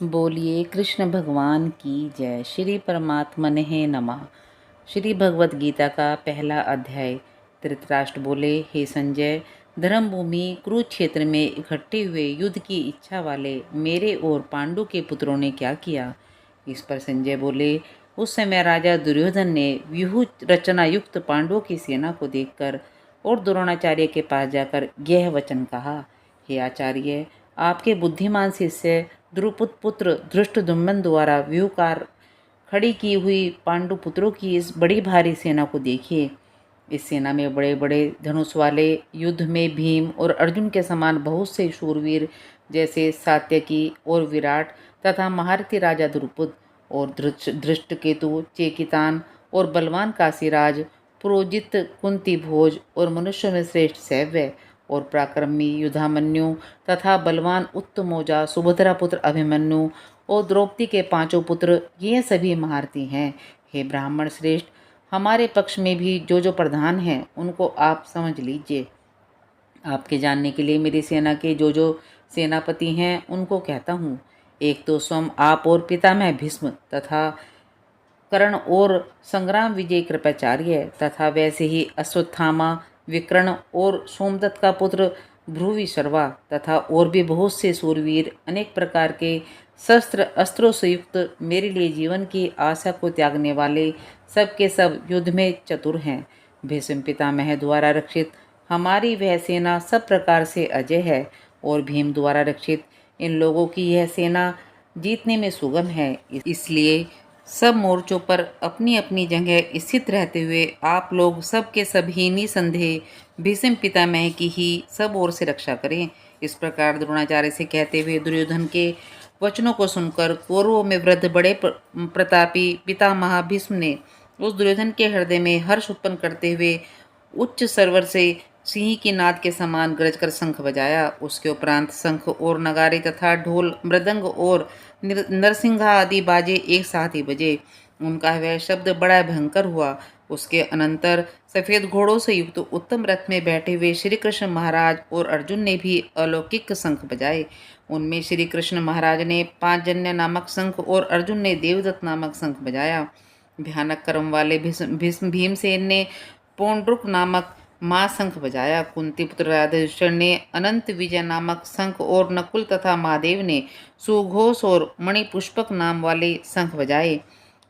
बोलिए कृष्ण भगवान की जय। श्री परमात्मने नमः। श्री भगवत गीता का पहला अध्याय। धृतराष्ट्र बोले, हे संजय, धर्मभूमि कुरुक्षेत्र में इकट्ठे हुए युद्ध की इच्छा वाले मेरे और पांडु के पुत्रों ने क्या किया। इस पर संजय बोले, उस समय राजा दुर्योधन ने व्यूह रचना युक्त पांडवों की सेना को देखकर और द्रोणाचार्य के पास जाकर यह वचन कहा, हे आचार्य, आपके बुद्धिमान शिष्य द्रुपद पुत्र धृष्टद्युम्न द्वारा व्यूहकार खड़ी की हुई पांडु पुत्रों की इस बड़ी भारी सेना को देखिए। इस सेना में बड़े बड़े धनुष वाले, युद्ध में भीम और अर्जुन के समान बहुत से शूरवीर जैसे सात्यकी और विराट तथा महारथी राजा द्रुपद और धृष्टकेतु, चेकितान और बलवान काशीराज, पुरोजित, कुंती भोज और मनुष्य में श्रेष्ठ सैव्य और पराक्रमी युधामन्यु तथा बलवान उत्तमौजा, सुभद्रा पुत्र अभिमन्यु और द्रौपदी के पांचों पुत्र, ये सभी महारथी हैं। हे ब्राह्मण श्रेष्ठ, हमारे पक्ष में भी जो प्रधान हैं उनको आप समझ लीजिए। आपके जानने के लिए मेरी सेना के जो सेनापति हैं उनको कहता हूँ। एक तो स्वयं आप और पितामह भीष्म तथा कर्ण और संग्राम विजय कृपाचार्य तथा वैसे ही अश्वत्थामा, विकर्ण और सोमदत्त का पुत्र भ्रुविशर्वा तथा और भी बहुत से सूरवीर, अनेक प्रकार के शस्त्र अस्त्रों से युक्त, मेरे लिए जीवन की आशा को त्यागने वाले, सब के सब युद्ध में चतुर हैं। भीष्म पितामह द्वारा रक्षित हमारी वह सेना सब प्रकार से अजय है और भीम द्वारा रक्षित इन लोगों की यह सेना जीतने में सुगम है। इसलिए सब मोर्चों पर अपनी अपनी जगह स्थित रहते हुए आप लोग सब के सब ही निसंदेह भीष्म पितामह की ही सब ओर से रक्षा करें। इस प्रकार द्रोणाचार्य से कहते हुए दुर्योधन के वचनों को सुनकर कौरवों में वृद्ध बड़े प्रतापी पितामह भीष्म ने उस दुर्योधन के हृदय में हर्ष उत्पन्न करते हुए उच्च सरवर से सिंह की नाद के समान गरज कर शंख बजाया। उसके उपरांत शंख और नगारे तथा ढोल, मृदंग और नरसिंहा आदि बाजे एक साथ ही बजे। उनका वह शब्द बड़ा भयंकर हुआ। उसके अनंतर सफेद घोड़ों से युक्त उत्तम रथ में बैठे हुए श्री कृष्ण महाराज और अर्जुन ने भी अलौकिक शंख बजाए। उनमें श्री कृष्ण महाराज ने पांचजन्य नामक शंख और अर्जुन ने देवदत्त नामक शंख बजाया। भयानक कर्म वाले भीमसेन ने पौंड्रुक नामक महाशंख बजाया। कुंती पुत्र राधेश्वर ने अनंत विजय नामक शंख और नकुल तथा महादेव ने सुघोष और मणिपुष्पक नाम वाले शंख बजाए।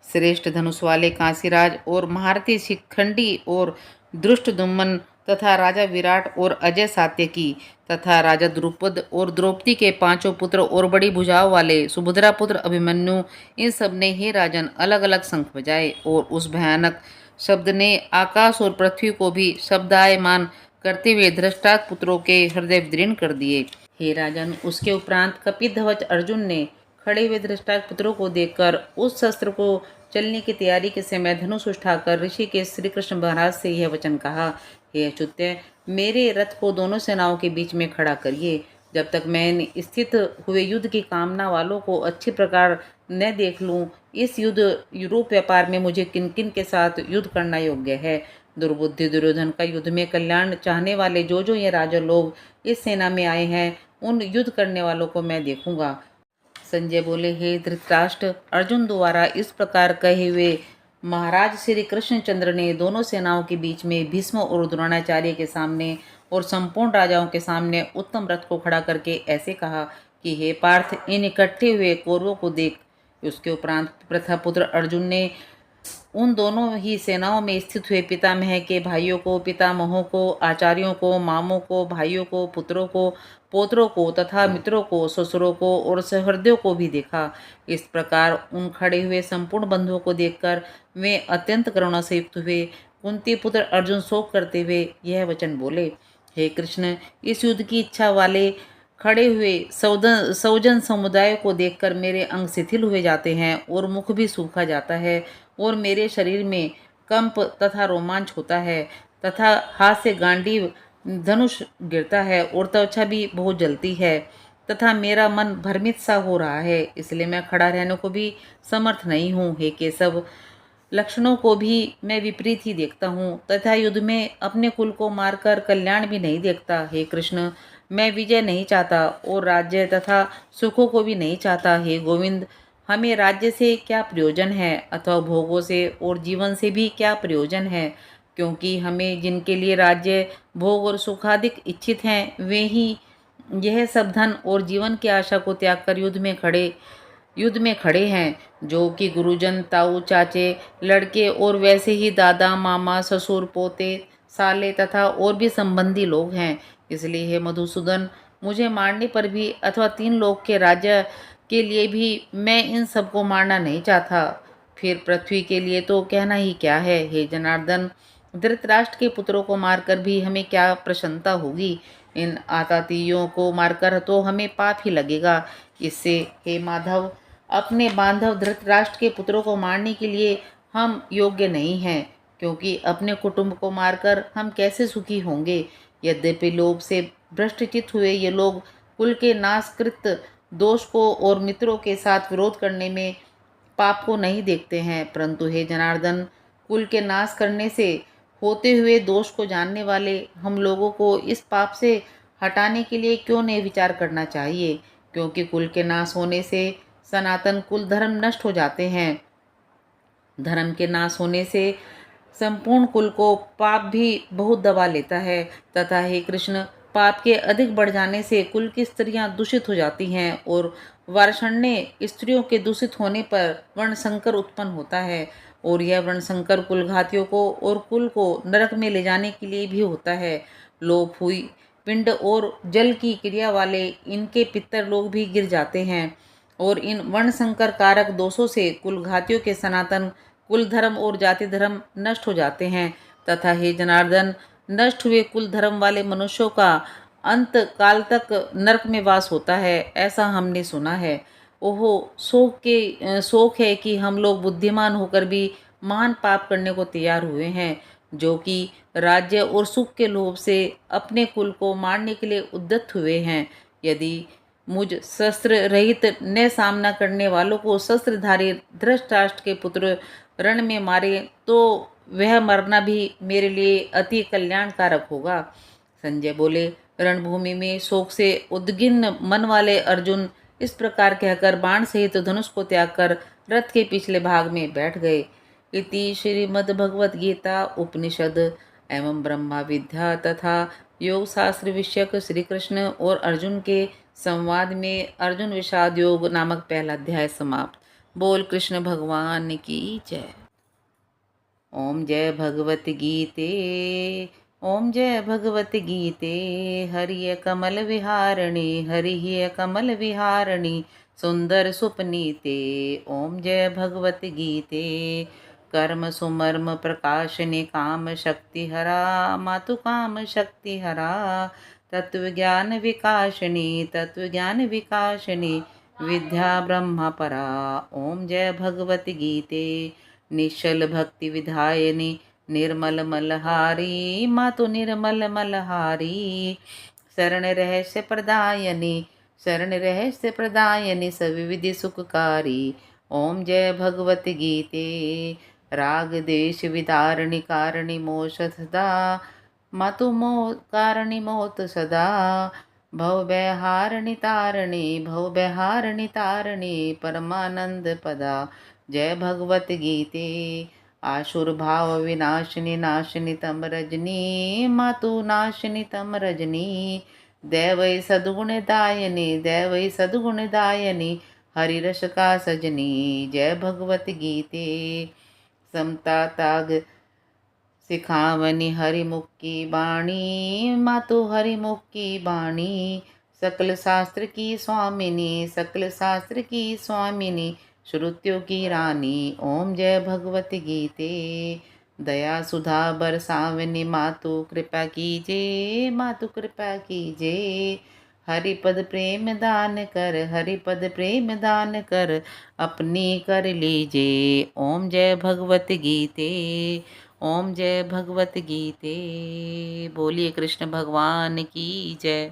श्रेष्ठ धनुष वाले काशीराज और महारथी शिखंडी और धृष्टद्युम्न तथा राजा विराट और अजय सात्यकी तथा राजा द्रुपद और द्रौपदी के पांचों पुत्र और बड़ी भुजाओं वाले सुभद्रा पुत्र अभिमन्यु, इन सब ने हे राजन अलग अलग शंख बजाए और उस भयानक शब्द ने आकाश और पृथ्वी को भी शब्दायमान करते हुए धृष्टात पुत्रों के हृदय विदीर्ण कर दिए। हे राजन, उसके उपरांत कपिध्वज अर्जुन ने खड़े हुए धृष्टात पुत्रों को देखकर उस शस्त्र को चलने की तैयारी के समय धनुष उठाकर ऋषि के श्री कृष्ण महाराज से यह वचन कहा, हे अच्युत्य, मेरे रथ को दोनों सेनाओं के बीच में खड़ा करिए। जब तक मैं स्थित हुए युद्ध की कामना वालों को अच्छी प्रकार न देख लूं, इस युद्ध यूरोप व्यापार में मुझे किन किन के साथ युद्ध करना योग्य है। दुर्बुद्धि दुर्योधन का युद्ध में कल्याण चाहने वाले जो ये राजा लोग इस सेना में आए हैं, उन युद्ध करने वालों को मैं देखूंगा। संजय बोले, हे धृतराष्ट्र, अर्जुन द्वारा इस प्रकार कहे हुए महाराज श्री कृष्णचंद्र ने दोनों सेनाओं के बीच में भीष्म और द्रोणाचार्य के सामने और संपूर्ण राजाओं के सामने उत्तम रथ को खड़ा करके ऐसे कहा कि हे पार्थ, इन इकट्ठे हुए कौरवों को देख। उसके उपरांत प्रथापुत्र अर्जुन ने उन दोनों ही सेनाओं में स्थित हुए पितामह के भाइयों को, पितामहों को, आचार्यों को, मामों को, भाइयों को, पुत्रों को, पोत्रों को तथा मित्रों को, ससुरों को और सहृदयों को भी देखा। इस प्रकार उन खड़े हुए संपूर्ण बंधुओं को देखकर वे अत्यंत करुणा से युक्त हुए। कुंती पुत्र अर्जुन शोक करते हुए यह वचन बोले, हे कृष्ण, इस युद्ध की इच्छा वाले खड़े हुए सौजन समुदाय को देखकर मेरे अंग शिथिल हुए जाते हैं और मुख भी सूखा जाता है और मेरे शरीर में कंप तथा रोमांच होता है तथा हाथ से गांडीव धनुष गिरता है और त्वचा भी बहुत जलती है तथा मेरा मन भ्रमित सा हो रहा है। इसलिए मैं खड़ा रहने को भी समर्थ नहीं हूँ। हे केशव, लक्षणों को भी मैं विपरीत ही देखता हूँ तथा युद्ध में अपने कुल को मारकर कल्याण भी नहीं देखता। हे कृष्ण, मैं विजय नहीं चाहता और राज्य तथा सुखों को भी नहीं चाहता। हे गोविंद, हमें राज्य से क्या प्रयोजन है अथवा भोगों से और जीवन से भी क्या प्रयोजन है, क्योंकि हमें जिनके लिए राज्य भोग और सुखाधिक इच्छित हैं वे ही यह सब धन और जीवन की आशा को त्याग कर युद्ध में खड़े हैं, जो कि गुरुजन, ताऊ, चाचे, लड़के और वैसे ही दादा, मामा, ससुर, पोते, साले तथा और भी संबंधी लोग हैं। इसलिए हे मधुसूदन, मुझे मारने पर भी अथवा 3 लोक के राज्य के लिए भी मैं इन सबको मारना नहीं चाहता। फिर पृथ्वी के लिए तो कहना ही क्या है। हे जनार्दन, धृतराष्ट्र के पुत्रों को मारकर भी हमें क्या प्रसन्नता होगी। इन आतातियों को मारकर तो हमें पाप ही लगेगा। इससे हे माधव, अपने बांधव धृतराष्ट्र के पुत्रों को मारने के लिए हम योग्य नहीं हैं, क्योंकि अपने कुटुंब को मारकर हम कैसे सुखी होंगे। यद्यपि लोभ से भ्रष्टचित हुए ये लोग कुल के नाशकृत दोष को और मित्रों के साथ विरोध करने में पाप को नहीं देखते हैं, परंतु हे जनार्दन, कुल के नाश करने से होते हुए दोष को जानने वाले हम लोगों को इस पाप से हटाने के लिए क्यों नहीं विचार करना चाहिए, क्योंकि कुल के नाश होने से सनातन कुल धर्म नष्ट हो जाते हैं। धर्म के नाश होने से संपूर्ण कुल को पाप भी बहुत दबा लेता है तथा हे कृष्ण, पाप के अधिक बढ़ जाने से कुल की स्त्रियां दूषित हो जाती हैं और वार्षण्य स्त्रियों के दूषित होने पर वर्णशंकर उत्पन्न होता है और यह वर्णशंकर कुलघातियों को और कुल को नरक में ले जाने के लिए भी होता है। लोप हुई पिंड और जल की क्रिया वाले इनके पितर लोग भी गिर जाते हैं और इन वर्णशंकर कारक दोषों से कुलघातियों के सनातन कुल धर्म और जाति धर्म नष्ट हो जाते हैं तथा हे जनार्दन, नष्ट हुए कुल धर्म वाले मनुष्यों का अंत काल तक नरक में वास होता है, ऐसा हमने सुना है। ओहो, शोक है कि हम लोग बुद्धिमान होकर भी महान पाप करने को तैयार हुए हैं, जो कि राज्य और सुख के लोभ से अपने कुल को मारने के लिए उद्यत हुए हैं। यदि मुझ शस्त्र रहित न सामना करने वालों को शस्त्रधारी धृतराष्ट्र के पुत्र रण में मारे तो वह मरना भी मेरे लिए अति कल्याणकारक होगा। संजय बोले, रणभूमि में शोक से उद्गिन्न मन वाले अर्जुन इस प्रकार कहकर बाण सहित धनुष को त्याग कर रथ के पिछले भाग में बैठ गए। इति श्रीमद्भगवद गीता उपनिषद एवं ब्रह्मा विद्या तथा योग शास्त्र विषयक श्री कृष्ण और अर्जुन के संवाद में अर्जुन विषाद योग नामक पहला अध्याय समाप्त। बोल कृष्ण भगवान की जय। ओम जय भगवत गीते, ओम जय भगवत गीते। हरिय कमल विहारिणी, हरिय कमल विहारिणी, सुंदर सुपनीते। ओम जय भगवत गीते। कर्म सुमर्म प्रकाशने काम शक्ति हरा, मातु काम शक्ति हरा। तत्व ज्ञान विकासिनी, तत्व ज्ञान विकासिनी, विद्या ब्रह्म परा। ओम जय भगवत गीते। निश्चल भक्ति विधायिनी, निर्मल मलहारी, मातु निर्मल मलहारी। शरण रहस्य प्रदायनी, शरण रहस्य प्रदायनी, सविविधि सुखकारी। ओम जय भगवत गीते। राग देश विदारिणी, कारिणी मोक्ष सदा, मातु कारिणी मोत सदा। भव बेहारिणी तारिणी, भव बेहारिणी तारिणी, परमानंद पदा। जय भगवत गीते। आसुर भाव विनाशिनी, नाशिनी तम रजनी, मातु नाशिनी तम रजनी। दैवै सद्गुण दायनी, दैवै सद्गुण दायनी, हरि रस का सजनी। जय भगवत गीते। समता ताग सिखावनी, हरिमुख की बाणी, मातु हरिमुख की बाणी। सकल शास्त्र की स्वामिनी, सकल शास्त्र की स्वामिनी, श्रुतियों की रानी। ओम जय भगवत गीते। दया सुधा बरसावनी, मातु कृपा कीजे, मातु कृपा कीजे। हरिपद प्रेम दान कर, हरिपद प्रेम दान कर, अपनी कर लीजे। ओम जय भगवत गीते। ओम जय भगवत गीते। बोलिए कृष्ण भगवान की जय।